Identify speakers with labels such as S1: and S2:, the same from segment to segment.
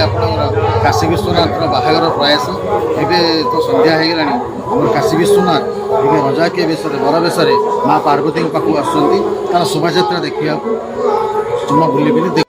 S1: आपणकर काशी विश्वनाथ बाहागर प्रयास एवं तो संध्या हो गला आम काशी विश्वनाथ ये रजाकिया बेस बर बेस माँ पार्वती पाखक आसुँच शोभा देखा जमा बुले बुले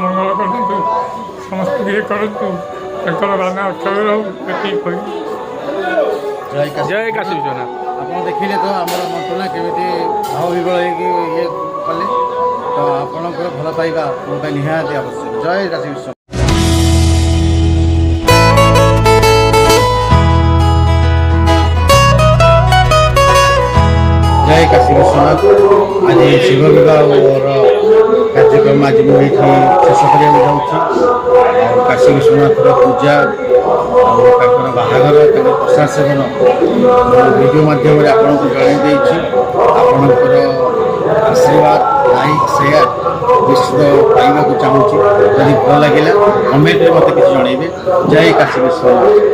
S2: मंगल करूँ समस्त ये करूँ राना अच्छा
S3: जय काशी विश्वनाथ
S1: आप देखिले तो आम मंत्रणा केमी भाव विभल ये कले तो आपणकर भल पाइबा मोबाइल निहाती आवश्यक। जय काशी विश्वनाथ। जय काशी विश्वनाथ। आज शिव विवाह कार्यक्रम आज मुझे शेष करा काशी विश्वनाथ पूजा और बाहागर प्रसाद सेवन वीडियो माध्यम आपन को जनईदेपर आशीर्वाद लाइक शेयर निश्चित पाइबा चाहूँगी जदि भल लगे कमेंट मत किसी जनइबे। जय काशी विश्वनाथ।